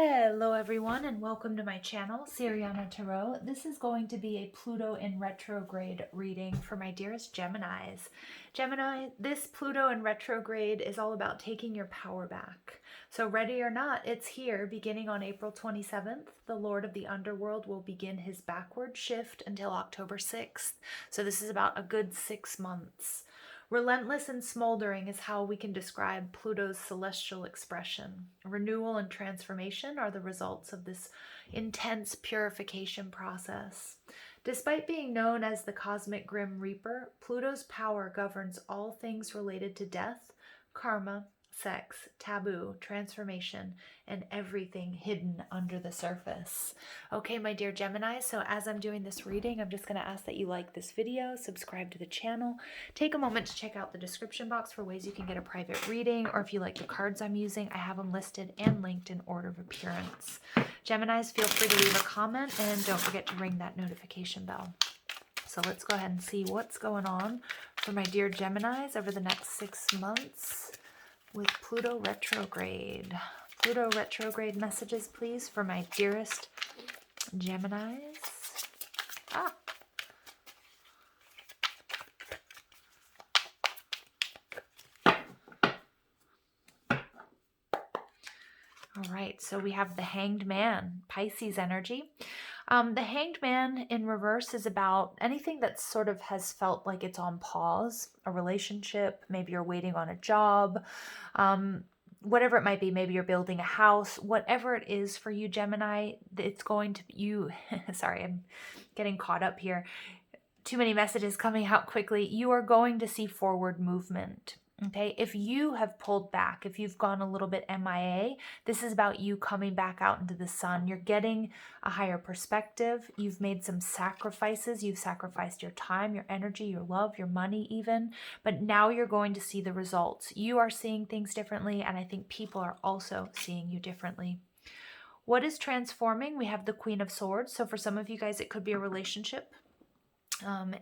Hello everyone and welcome to my channel, Siriana Tarot. This is going to be a Pluto in retrograde reading for my dearest Geminis. Gemini, this Pluto in retrograde is all about taking your power back. So ready or not, it's here beginning on April 27th. The Lord of the Underworld will begin his backward shift until October 6th. So this is about a good 6 months. Relentless and smoldering is how we can describe Pluto's celestial expression. Renewal and transformation are the results of this intense purification process. Despite being known as the Cosmic Grim Reaper, Pluto's power governs all things related to death, karma, sex, taboo, transformation, and everything hidden under the surface. Okay, my dear Gemini, so as I'm doing this reading, I'm just going to ask that you like this video, subscribe to the channel, take a moment to check out the description box for ways you can get a private reading, or if you like the cards I'm using, I have them listed and linked in order of appearance. Geminis, feel free to leave a comment and don't forget to ring that notification bell. So let's go ahead and see what's going on for my dear Geminis over the next 6 months with Pluto retrograde. Pluto retrograde messages, please, for my dearest Geminis. All right, so we have the Hanged Man, Pisces energy. The Hanged Man in reverse is about anything that sort of has felt like it's on pause, a relationship, maybe you're waiting on a job, whatever it might be, maybe you're building a house, whatever it is for you, Gemini, it's going to, sorry, I'm getting caught up here. Too many messages coming out quickly. You are going to see forward movement. Okay, if you have pulled back, if you've gone a little bit MIA, this is about you coming back out into the sun. You're getting a higher perspective. You've made some sacrifices. You've sacrificed your time, your energy, your love, your money even. But now you're going to see the results. You are seeing things differently, and I think people are also seeing you differently. What is transforming? We have the Queen of Swords. So for some of you guys, it could be a relationship.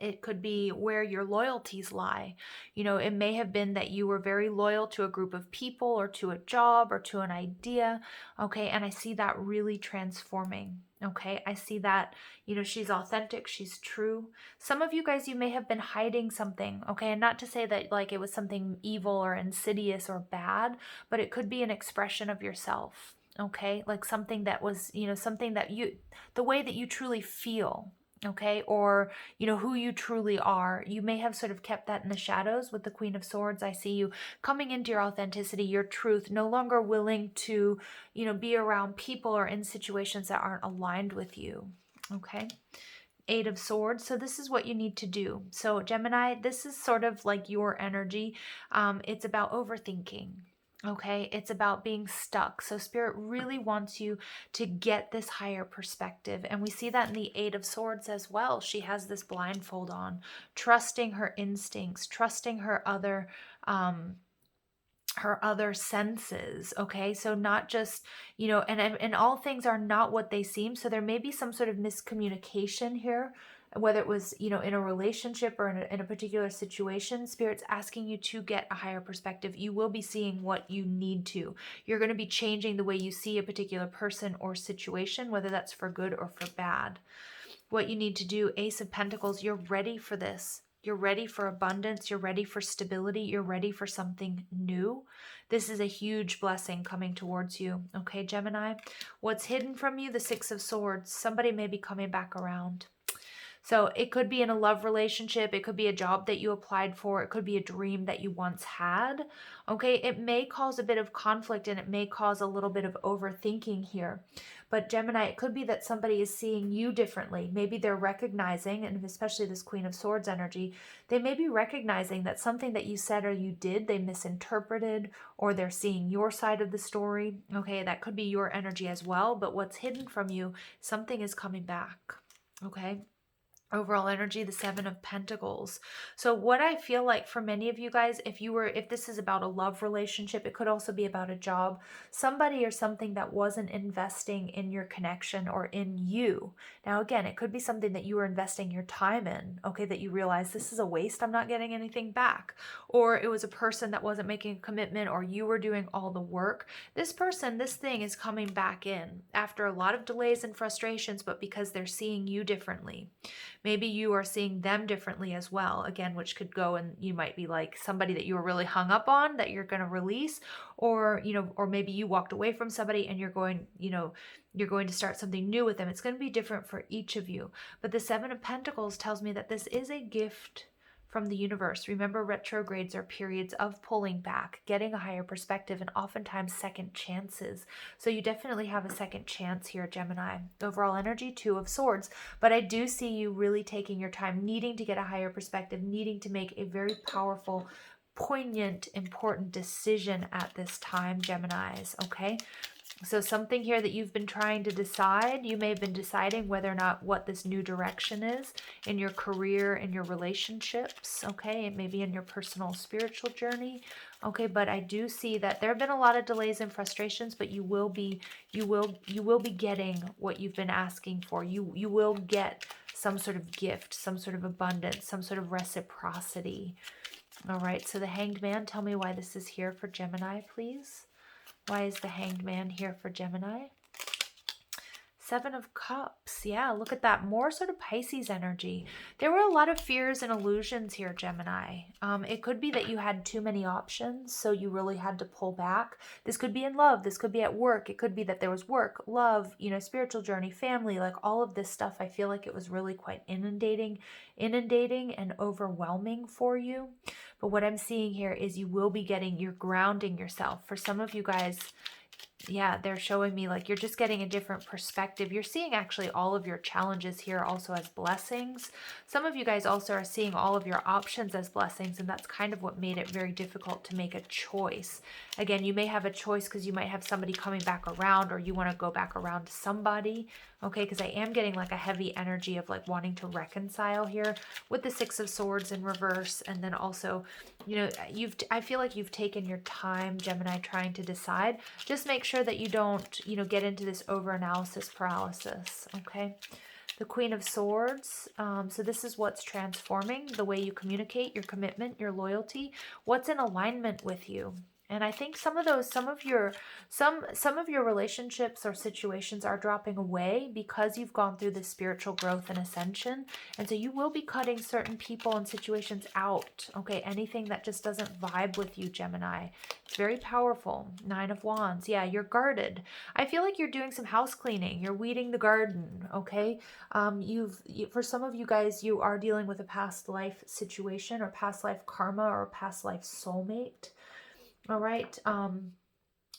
It could be where your loyalties lie. You know, it may have been that you were very loyal to a group of people or to a job or to an idea. Okay, and I see that really transforming. Okay, I see that, you know, she's authentic, she's true. Some of you guys, you may have been hiding something. Okay, and not to say that like it was something evil or insidious or bad, but it could be an expression of yourself. Okay, like something that was, you know, something that you, the way that you truly feel. Okay, or you know who you truly are. You may have sort of kept that in the shadows with the Queen of Swords. I see you coming into your authenticity, your truth, no longer willing to, you know, be around people or in situations that aren't aligned with you. Okay, Eight of Swords. So this is what you need to do. So Gemini, this is sort of like your energy. It's about overthinking. Okay, it's about being stuck. So Spirit really wants you to get this higher perspective. And we see that in the Eight of Swords as well. She has this blindfold on, trusting her instincts, trusting her other senses. Okay, so not just, you know, and all things are not what they seem. So there may be some sort of miscommunication here, whether it was, you know, in a relationship or in a particular situation. Spirit's asking you to get a higher perspective. You will be seeing what you need to. You're going to be changing the way you see a particular person or situation, whether that's for good or for bad. What you need to do, Ace of Pentacles, you're ready for this. You're ready for abundance. You're ready for stability. You're ready for something new. This is a huge blessing coming towards you. Okay, Gemini? What's hidden from you? The Six of Swords. Somebody may be coming back around. So it could be in a love relationship. It could be a job that you applied for. It could be a dream that you once had. Okay, it may cause a bit of conflict and it may cause a little bit of overthinking here. But Gemini, it could be that somebody is seeing you differently. Maybe they're recognizing, and especially this Queen of Swords energy, they may be recognizing that something that you said or you did, they misinterpreted, or they're seeing your side of the story. Okay, that could be your energy as well. But what's hidden from you, something is coming back. Okay. Overall energy, the Seven of Pentacles. So what I feel like for many of you guys, if this is about a love relationship, it could also be about a job, somebody or something that wasn't investing in your connection or in you. Now, again, it could be something that you were investing your time in, okay, that you realize this is a waste, I'm not getting anything back. Or it was a person that wasn't making a commitment, or you were doing all the work. This person, this thing is coming back in after a lot of delays and frustrations, but because they're seeing you differently. Maybe you are seeing them differently as well, again, which could go, and you might be like somebody that you were really hung up on that you're going to release, or, or maybe you walked away from somebody and you're going to start something new with them. It's going to be different for each of you. But the Seven of Pentacles tells me that this is a gift from the universe. Remember, retrogrades are periods of pulling back, getting a higher perspective, and oftentimes second chances. So you definitely have a second chance here, Gemini. Overall energy, Two of Swords. But I do see you really taking your time, needing to get a higher perspective, needing to make a very powerful, poignant, important decision at this time, Geminis, okay? So something here that you've been trying to decide, you may have been deciding whether or not what this new direction is in your career, in your relationships, okay? It may be in your personal spiritual journey, okay? But I do see that there have been a lot of delays and frustrations, but you will be getting what you've been asking for. You will get some sort of gift, some sort of abundance, some sort of reciprocity. All right, so the Hanged Man, tell me why this is here for Gemini, please. Why is the Hanged Man here for Gemini? Seven of Cups. Yeah, look at that. More sort of Pisces energy. There were a lot of fears and illusions here, Gemini. It could be that you had too many options, so you really had to pull back. This could be in love. This could be at work. It could be that there was work, love, spiritual journey, family, like all of this stuff. I feel like it was really quite inundating and overwhelming for you. But what I'm seeing here is you're grounding yourself. For some of you guys, yeah, they're showing me like you're just getting a different perspective. You're seeing actually all of your challenges here also as blessings. Some of you guys also are seeing all of your options as blessings, and that's kind of what made it very difficult to make a choice. Again, you may have a choice because you might have somebody coming back around, or you want to go back around to somebody, okay? Because I am getting like a heavy energy of like wanting to reconcile here with the Six of Swords in reverse, and then also, I feel like you've taken your time, Gemini, trying to decide. Just make sure that you don't, get into this over-analysis paralysis, okay? The Queen of Swords. So this is what's transforming, the way you communicate, your commitment, your loyalty, what's in alignment with you. And I think some of your relationships or situations are dropping away because you've gone through this spiritual growth and ascension. And so you will be cutting certain people and situations out. Okay, anything that just doesn't vibe with you, Gemini. It's very powerful. Nine of Wands. Yeah, you're guarded. I feel like you're doing some house cleaning. You're weeding the garden, okay? For some of you guys, you are dealing with a past life situation or past life karma or past life soulmate. All right.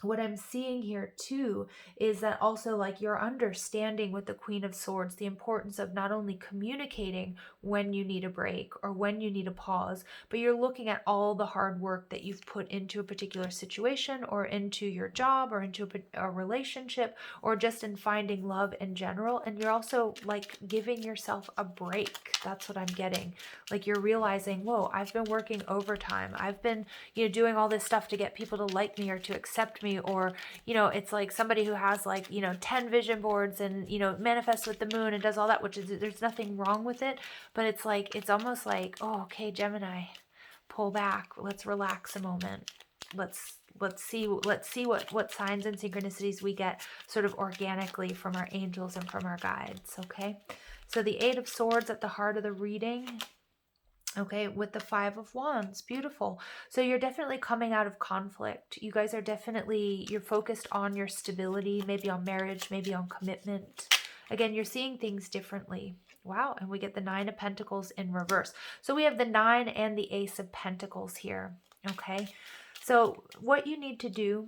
What I'm seeing here too is that also like you're understanding with the Queen of Swords the importance of not only communicating when you need a break or when you need a pause, but you're looking at all the hard work that you've put into a particular situation or into your job or into a relationship or just in finding love in general. And you're also like giving yourself a break. That's what I'm getting. Like you're realizing, whoa, I've been working overtime. I've been, doing all this stuff to get people to like me or to accept me, or it's like somebody who has like 10 vision boards and manifests with the moon and does all that, which is, there's nothing wrong with it, but it's like it's almost like, oh, okay, Gemini, pull back, let's relax a moment, let's see what signs and synchronicities we get sort of organically from our angels and from our guides. Okay, so the Eight of Swords at the heart of the reading. Okay, with the Five of Wands. Beautiful. So you're definitely coming out of conflict. You guys are you're focused on your stability, maybe on marriage, maybe on commitment. Again, you're seeing things differently. Wow, and we get the Nine of Pentacles in reverse. So we have the Nine and the Ace of Pentacles here. Okay, so what you need to do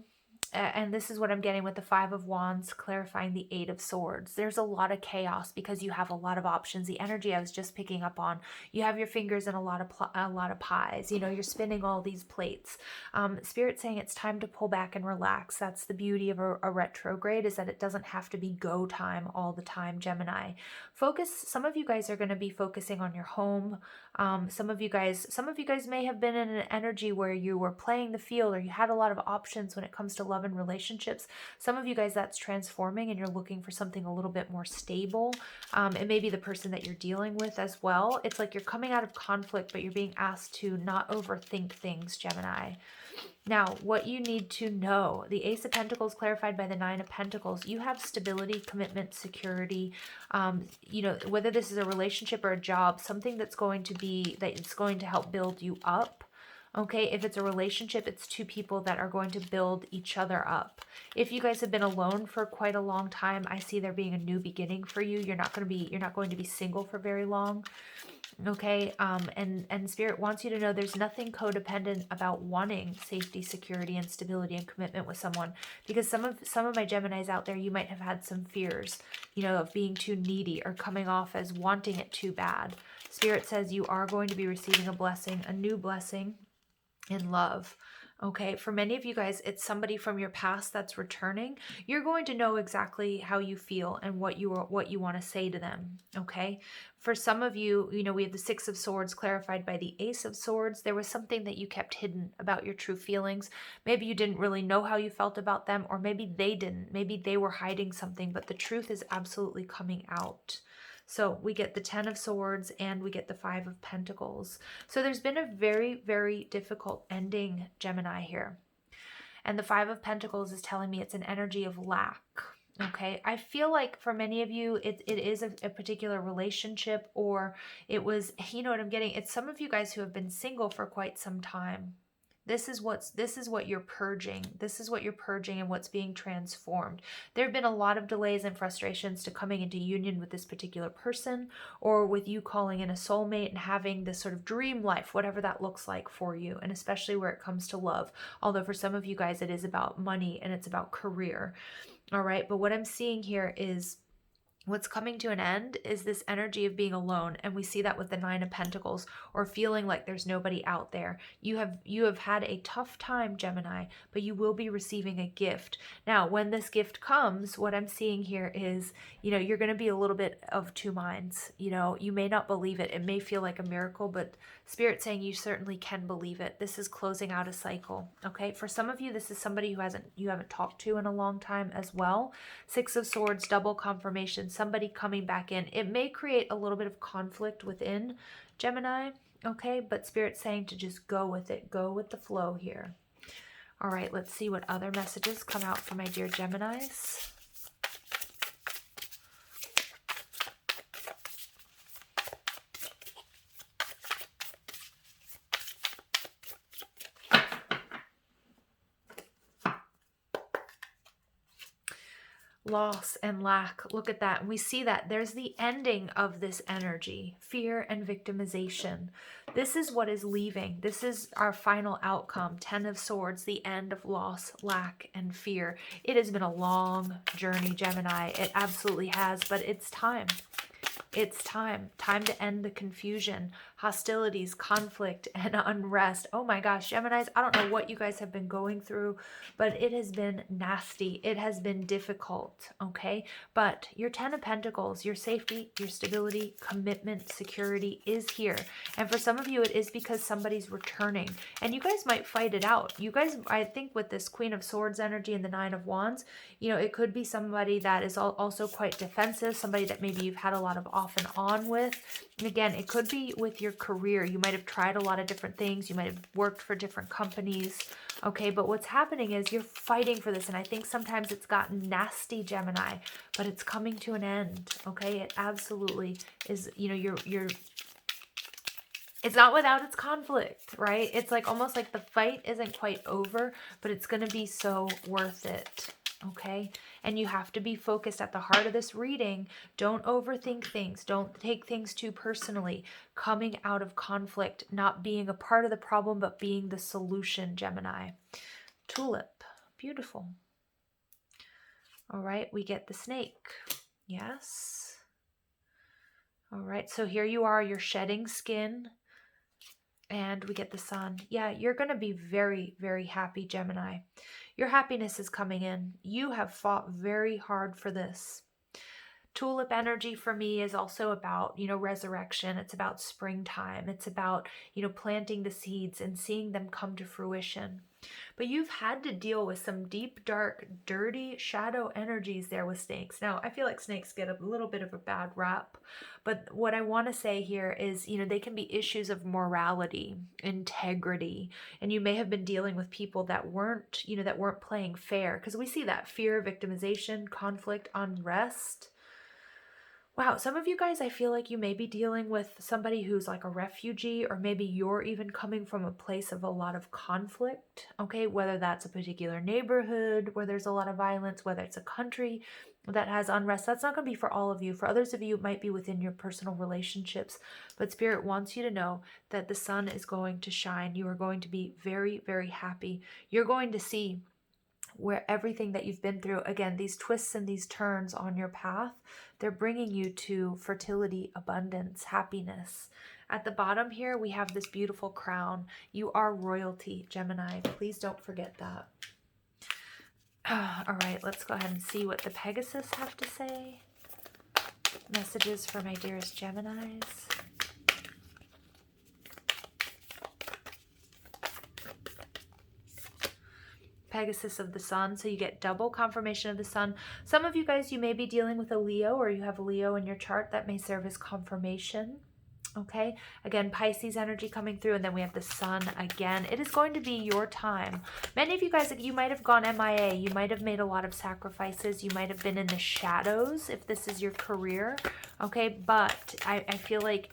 And this is what I'm getting with the Five of Wands, clarifying the Eight of Swords. There's a lot of chaos because you have a lot of options. The energy I was just picking up on, you have your fingers in a lot of pies. You know, you're spinning all these plates. Spirit saying it's time to pull back and relax. That's the beauty of a retrograde, is that it doesn't have to be go time all the time, Gemini. Focus. Some of you guys are going to be focusing on your home. Some of you guys may have been in an energy where you were playing the field, or you had a lot of options when it comes to love and relationships. Some of you guys, that's transforming and you're looking for something a little bit more stable. It may be the person that you're dealing with as well. It's like you're coming out of conflict, but you're being asked to not overthink things, Gemini. Now, what you need to know, the Ace of Pentacles clarified by the Nine of Pentacles, you have stability, commitment, security. You know, whether this is a relationship or a job, something that's going to help build you up. Okay, if it's a relationship, it's two people that are going to build each other up. If you guys have been alone for quite a long time, I see there being a new beginning for you. You're not going to be single for very long. Okay, and Spirit wants you to know there's nothing codependent about wanting safety, security, and stability and commitment with someone, because some of my Geminis out there, you might have had some fears, you know, of being too needy or coming off as wanting it too bad. Spirit says you are going to be receiving a blessing, a new blessing in love. Okay, for many of you guys, it's somebody from your past that's returning. You're going to know exactly how you feel and what you want to say to them. Okay, for some of you, you know, we have the Six of Swords clarified by the Ace of Swords. There was something that you kept hidden about your true feelings. Maybe you didn't really know how you felt about them, or maybe they didn't. Maybe they were hiding something, but the truth is absolutely coming out. So we get the Ten of Swords and we get the Five of Pentacles. So there's been a very, very difficult ending, Gemini, here. And the Five of Pentacles is telling me it's an energy of lack. Okay, I feel like for many of you, it is a particular relationship, or it was, you know what I'm getting? It's some of you guys who have been single for quite some time. This is what you're purging. This is what you're purging and what's being transformed. There have been a lot of delays and frustrations to coming into union with this particular person, or with you calling in a soulmate and having this sort of dream life, whatever that looks like for you, and especially where it comes to love. Although for some of you guys, it is about money and it's about career. All right, but what I'm seeing here is what's coming to an end is this energy of being alone, and we see that with the Nine of Pentacles, or feeling like there's nobody out there. You have had a tough time, Gemini, but you will be receiving a gift. Now, when this gift comes, what I'm seeing here is, you know, you're going to be a little bit of two minds. You know, you may not believe it. It may feel like a miracle, but Spirit's saying you certainly can believe it. This is closing out a cycle. Okay, for some of you, this is somebody who you haven't talked to in a long time as well. Six of Swords, double confirmation, somebody coming back in. It may create a little bit of conflict within, Gemini, okay? But Spirit's saying to just go with it. Go with the flow here. All right, let's see what other messages come out for my dear Geminis. Loss and lack. Look at that. And we see that there's the ending of this energy, fear and victimization. This is what is leaving. This is our final outcome. Ten of Swords, the end of loss, lack, and fear. It has been a long journey, Gemini. It absolutely has, but it's time. It's time. Time to end the confusion, hostilities, conflict, and unrest. Oh my gosh, Geminis, I don't know what you guys have been going through, but it has been nasty. It has been difficult, okay? But your Ten of Pentacles, your safety, your stability, commitment, security is here. And for some of you, it is because somebody's returning. And you guys might fight it out. You guys, I think with this Queen of Swords energy and the Nine of Wands, you know, it could be somebody that is also quite defensive, somebody that maybe you've had a lot of off and on with. And again, it could be with your career. You might have tried a lot of different things. You might have worked for different companies. Okay, but what's happening is you're fighting for this. And I think sometimes it's gotten nasty, Gemini, but it's coming to an end. Okay, it absolutely is. You know, it's not without its conflict, right? It's like almost like the fight isn't quite over, but it's going to be so worth it. Okay, and you have to be focused at the heart of this reading. Don't overthink things. Don't take things too personally. Coming out of conflict, not being a part of the problem, but being the solution, Gemini. Tulip. Beautiful. All right, we get the snake. Yes. All right, so here you are, you're shedding skin, and we get the sun. Yeah, you're going to be very, very happy, Gemini. Your happiness is coming in. You have fought very hard for this. Tulip energy for me is also about, resurrection. It's about springtime. It's about, planting the seeds and seeing them come to fruition. But you've had to deal with some deep, dark, dirty shadow energies there with snakes. Now, I feel like snakes get a little bit of a bad rap. But what I want to say here is, they can be issues of morality, integrity, and you may have been dealing with people that weren't playing fair, because we see that fear, victimization, conflict, unrest. Wow, some of you guys, I feel like you may be dealing with somebody who's like a refugee, or maybe you're even coming from a place of a lot of conflict, okay? Whether that's a particular neighborhood where there's a lot of violence, whether it's a country that has unrest. That's not going to be for all of you. For others of you, it might be within your personal relationships. But Spirit wants you to know that the sun is going to shine. You are going to be very, very happy. You're going to see where everything that you've been through, again, these twists and these turns on your path, they're bringing you to fertility, abundance, happiness. At the bottom here, we have this beautiful crown. You are royalty, Gemini. Please don't forget that. All right, let's go ahead and see what the Pegasus have to say. Messages for my dearest Geminis. Pegasus of the sun, so you get double confirmation of the sun. Some of you guys, you may be dealing with a Leo, or you have a Leo in your chart. That may serve as confirmation. Okay, again, Pisces energy coming through, and then we have the sun again. It is going to be your time. Many of you guys, you might have gone MIA. You might have made a lot of sacrifices. You might have been in the shadows if this is your career. Okay, but I feel like,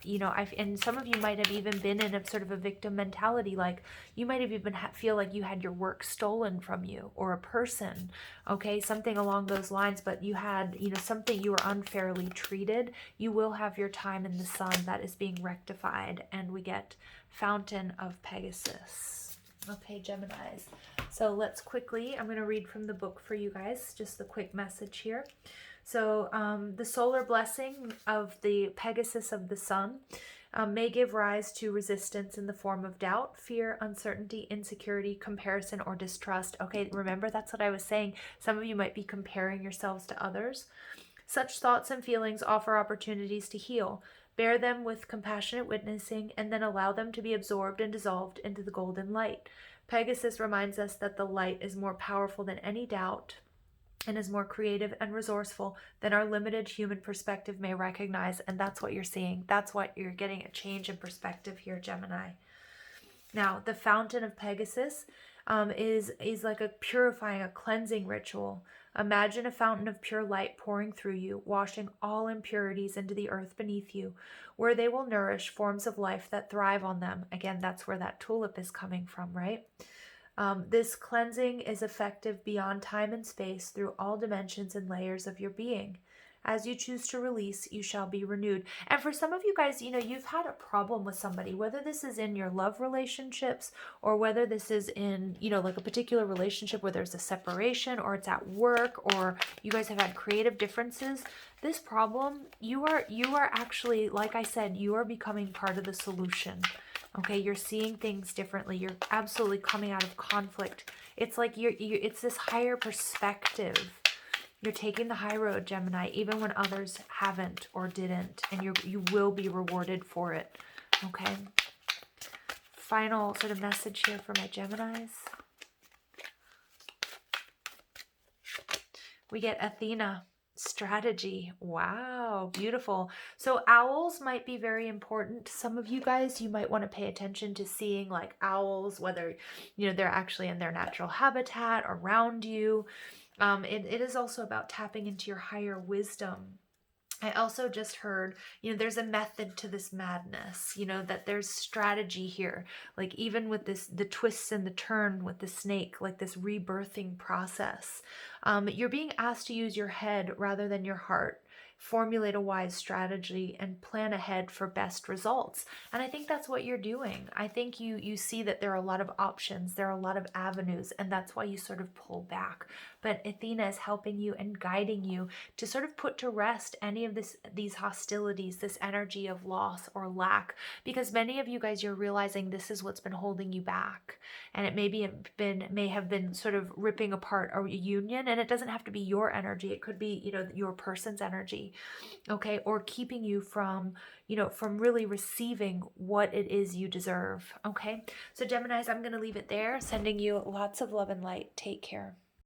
and some of you might have even been in a sort of a victim mentality. Like you might have even feel like you had your work stolen from you, or a person, okay, something along those lines, but you had, something, you were unfairly treated. You will have your time in the sun. That is being rectified, and we get Fountain of Pegasus. Okay, Geminis. So let's quickly, I'm going to read from the book for you guys, just the quick message here. So the solar blessing of the Pegasus of the sun may give rise to resistance in the form of doubt, fear, uncertainty, insecurity, comparison, or distrust. Okay, remember, that's what I was saying. Some of you might be comparing yourselves to others. Such thoughts and feelings offer opportunities to heal. Bear them with compassionate witnessing, and then allow them to be absorbed and dissolved into the golden light. Pegasus reminds us that the light is more powerful than any doubt, and is more creative and resourceful than our limited human perspective may recognize. And that's what you're seeing. That's what you're getting, a change in perspective here, Gemini. Now, the Fountain of Pegasus is like a purifying, a cleansing ritual. Imagine a fountain of pure light pouring through you, washing all impurities into the earth beneath you, where they will nourish forms of life that thrive on them. Again, that's where that tulip is coming from, right? This cleansing is effective beyond time and space through all dimensions and layers of your being. As you choose to release, you shall be renewed. And for some of you guys, you've had a problem with somebody, whether this is in your love relationships, or whether this is in, like a particular relationship where there's a separation, or it's at work, or you guys have had creative differences. This problem, you are actually, like I said, you are becoming part of the solution. Okay, you're seeing things differently. You're absolutely coming out of conflict. It's like it's this higher perspective. You're taking the high road, Gemini, even when others haven't or didn't, and you will be rewarded for it. Okay. Final sort of message here for my Geminis. We get Athena. Strategy. Wow, beautiful. So owls might be very important. Some of you guys, you might want to pay attention to seeing like owls, whether they're actually in their natural habitat around you. It is also about tapping into your higher wisdom. I also just heard, there's a method to this madness, that there's strategy here. Like even with the twists and the turn with the snake, like this rebirthing process. You're being asked to use your head rather than your heart. formulate a wise strategy, and plan ahead for best results. And I think that's what you're doing. I think you see that there are a lot of options, there are a lot of avenues, and that's why you sort of pull back. But Athena is helping you and guiding you to sort of put to rest any of these hostilities, this energy of loss or lack, because many of you guys, you're realizing this is what's been holding you back. And it may have been sort of ripping apart a union, and it doesn't have to be your energy. It could be, your person's energy, okay, or keeping you from, from really receiving what it is you deserve, okay? So Geminis, I'm going to leave it there, sending you lots of love and light. Take care.